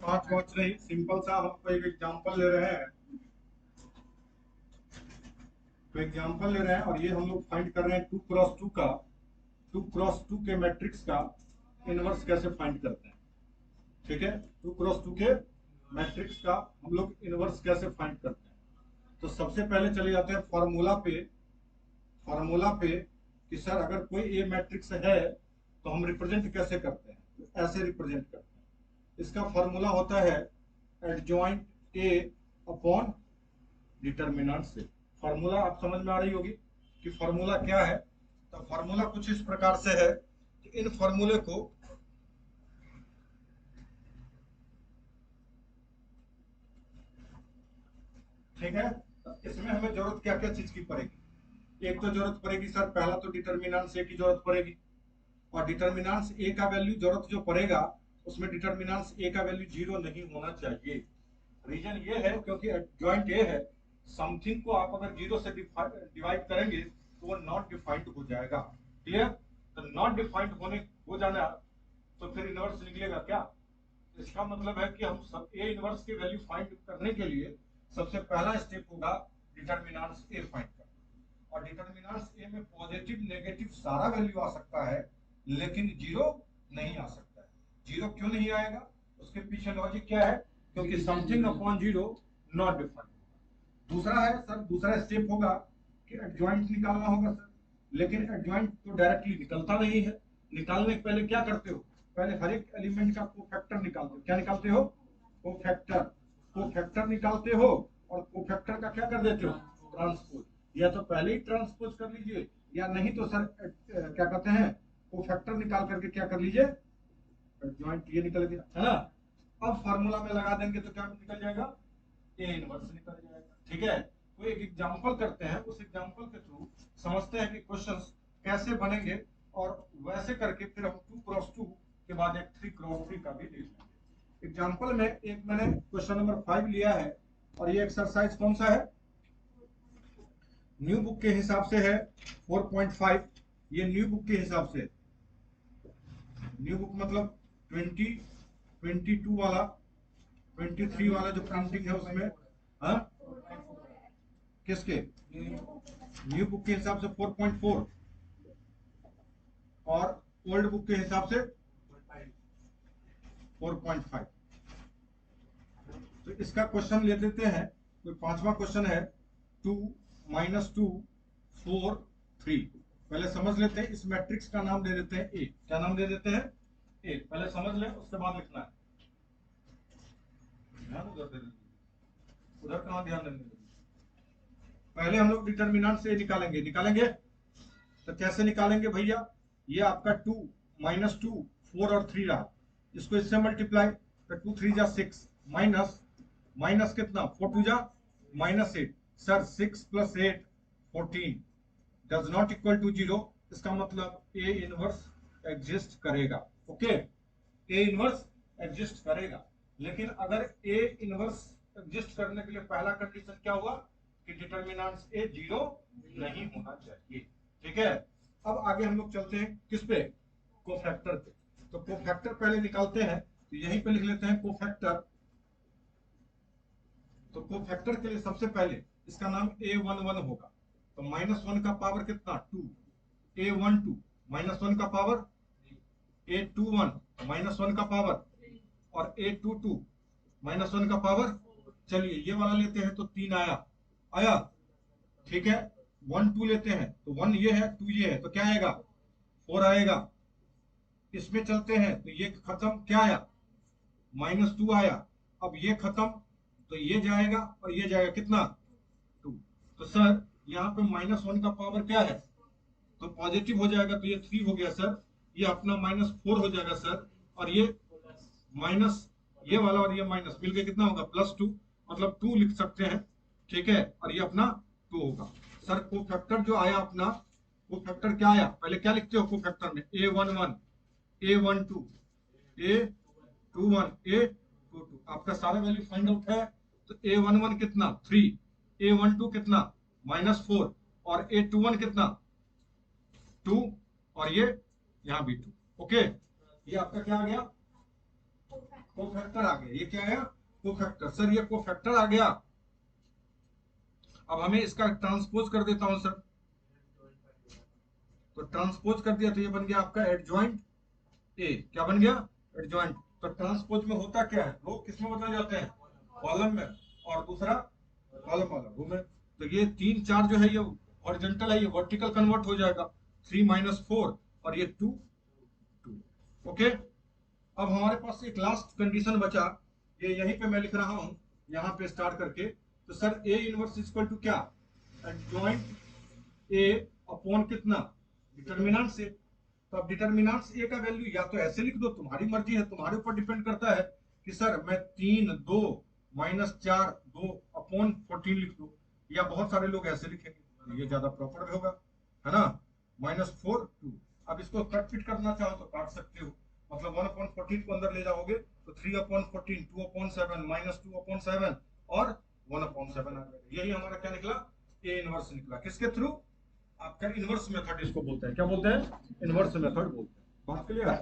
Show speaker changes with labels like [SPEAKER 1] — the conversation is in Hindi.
[SPEAKER 1] पांच पांच नहीं, सिंपल सा हम कोई एग्जांपल ले रहे हैं, तो एग्जांपल ले रहे हैं और ये हम लोग फाइंड कर रहे हैं 2x2 का, 2x2 के मैट्रिक्स का इनवर्स कैसे फाइंड करते हैं। ठीक है, 2x2 के मैट्रिक्स का हम लोग इनवर्स कैसे फाइंड करते हैं। तो सबसे पहले चले जाते हैं फॉर्मूला पे, कि सर अगर कोई ए मैट्रिक्स है तो हम रिप्रेजेंट कैसे करते हैं, तो ऐसे रिप्रेजेंट करते हैं। इसका फॉर्मूला होता है एडजॉइंट ए अपॉन डिटर्मिनेंट से। फॉर्मूला आप समझ में आ रही होगी कि फॉर्मूला क्या है। तो फॉर्मूला कुछ इस प्रकार से है कि इन फॉर्मूले को ठीक है, तो इसमें हमें जरूरत क्या क्या चीज की पड़ेगी। एक तो जरूरत पड़ेगी सर, पहला तो डिटर्मिनेंट ए की जरूरत पड़ेगी, और डिटर्मिनेंट ए का वैल्यू जरूरत जो पड़ेगा उसमें डिटर्मिनेंट ए का वैल्यू 0 नहीं होना चाहिए। रीजन ये है क्योंकि एडजॉइंट ए है, समथिंग को आप अगर 0 से डिवाइड करेंगे तो वो नॉट डिफाइंड हो जाएगा। क्लियर, तो नॉट डिफाइंड हो जाना तो फिर इनवर्स निकलेगा क्या। इसका मतलब है कि हम सब ए इनवर्स की वैल्यू फाइंड करने के लिए सबसे पहला स्टेप होगा डिटर्मिनेंट ए फाइंड करना। और डिटर्मिनेंट ए में पॉजिटिव नेगेटिव सारा वैल्यू आ सकता है, लेकिन 0 नहीं आ सकता है। 0 क्यों नहीं आएगा, उसके पीछे लॉजिक क्या है, क्योंकि समथिंग अपॉन 0 नॉट डिफाइंड। दूसरा है सर, दूसरा स्टेप होगा कि एडजॉइंट निकालना होगा सर, लेकिन एडजॉइंट तो डायरेक्टली निकलता नहीं है। निकालने के पहले क्या करते हो, पहले हर एक एलिमेंट का कोफैक्टर निकालते हो। क्या निकालते हो, कोफैक्टर। कोफैक्टर निकालते हो और कोफैक्टर का क्या कर देते हो, ट्रांसपोज। या तो पहले ही ट्रांसपोज कर लीजिए, या नहीं तो सर क्या कहते हैं, कोफैक्टर निकाल करके क्या कर लीजिए, एडजॉइंट ये निकल गया है ना। अब फार्मूला में लगा देंगे तो क्या निकल जाएगा, ए इनवर्स निकल जाएगा। ठीक है, कोई एक एग्जांपल करते हैं, उस एग्जांपल के थ्रू समझते हैं कि क्वेश्चंस कैसे बनेंगे, और वैसे करके फिर हम 2x2 के बाद एक 3x3 का भी देख लेंगे। एग्जांपल में एक मैंने क्वेश्चन नंबर 5 लिया है, और ये एक्सरसाइज कौन सा है, न्यू बुक के हिसाब से है 4.5। ये न्यू बुक के हिसाब से, न्यू बुक मतलब 20, 22 वाला, 23 वाला जो प्रिंटिंग है उसमें, हाँ किसके, न्यू बुक के हिसाब से 4.4 और ओल्ड बुक के हिसाब से 4.5। तो इसका क्वेश्चन ले लेते हैं, कोई पांचवा क्वेश्चन है 2 - 2 4 3। पहले समझ लेते हैं, इस मैट्रिक्स का नाम दे देते हैं ए। क्या नाम दे देते हैं, ए। पहले समझ लें उसके बाद लिखना है। ध्यान उधर दे देंगे, उधर कहां ध्यान देंगे। पहले हम लोग डिटर्मिनेंट से निकालेंगे। तो कैसे निकालेंगे भैया, ये आपका 2 - 2 4 और 3 रहा, इसको इससे मल्टीप्लाई, तो 2 3 जा 6, माइनस कितना 4 2 जा -8। Sir 6 + 8 14 does not equal to 0। इसका मतलब ए इनवर्स एग्जिस्ट करेगा। ओके, ए इनवर्स एग्जिस्ट करेगा। लेकिन अगर ए इनवर्स एग्जिस्ट करने के लिए पहला कंडीशन क्या हुआ कि डिटर्मिनेंट ए 0 नहीं होना चाहिए। ठीक है, अब आगे हम लोग चलते हैं किस पे, कोफैक्टर पे। तो कोफैक्टर पहले निकालते हैं, तो यहीं पे लिख लेते हैं कोफैक्टर। तो कोफैक्टर के लिए सबसे पहले इसका नाम A11 होगा। तो -1 का पावर कितना 2, A12 -1 का पावर, A21 -1 का पावर, और A22 -1 का पावर। चलिए ये वाला लेते हैं तो 3 आया। ठीक है, 1 2 लेते हैं तो 1 ये है 2 ये है, तो क्या आएगा 4 आएगा। इसमें चलते हैं तो ये खत्म, क्या आया -2 आया। अब ये खत्म तो ये जाएगा और ये जाएगा, कितना 2। तो सर यहाँ पे -1 का पावर क्या है, तो पॉजिटिव हो जाएगा, तो ये 3 हो गया सर। ये अपना -4 हो जाएगा सर, और ये माइनस, ये वाला और ये माइनस मिलके कितना होगा +2, मतलब 2 लिख सकते हैं। ठीक है, और ये अपना 2 होगा। सर कोफैक्टर जो आया अपना, कोफैक्टर क्या आया, पहले क्या लिखते हो कोफैक्टर में, A11 A12 A21 A22। आपका सारा वैल्यू फाइंड आउट है, तो A11 कितना 3, A12 कितना -4, और A21 कितना 2, और ये यहाँ भी 2। ओके, ये आपका क्या आ गया, कोफैक्टर आ गया। ये क्या आया? कोफैक्टर। सर ये कोफैक्टर आ गया, अब हमें इसका ट्रांसपोज कर देता हूं सर। तो ट्रांसपोज कर दिया तो ये बन गया आपका एडजॉइंट ए। क्या बन गया? एडजॉइंट। तो ट्रांसपोज में होता क्या है, रो किस में बदल जाते हैं? कॉलम में, और दूसरा कॉलम वाला रो में। तो ये 3 4 जो है ये हॉरिजॉन्टल है, ये वर्टिकल कन्वर्ट हो जाएगा। 3 - 4 और ये 2 2। ओके, अब हमारे पास एक लास्ट कंडीशन बचा, ये यहीं पे मैं लिख रहा हूं, यहां पे स्टार्ट करके। तो sir A inverse equal to क्या? एडजॉइंट ए अपॉन कितना? डिटर्मिनेंट से। तो अब डिटर्मिनेंट्स ए का वैल्यू या तो ऐसे लिख दो, तुम्हारी मर्जी है, तुम्हारे ऊपर डिपेंड करता है कि सर मैं 3 2 -4 2 अपॉन 14 लिख दो, या बहुत सारे लोग ऐसे लिखेंगे, ये ज्यादा प्रॉपर होगा, है ना? -4 2। अब इसको कट पिट करना चाहो तो काट सकते हो, मतलब 1/14 को अंदर ले जाओगे तो 3/14 2/7 -2/7 और 1/7 आ जाएगा। यही हमारा क्या निकला? ए इनवर्स निकला। किसके थ्रू? आपका इनवर्स मेथड इसको बोलते हैं। क्या बोलते हैं? इनवर्स मेथड बोलते हैं। बात क्लियर है?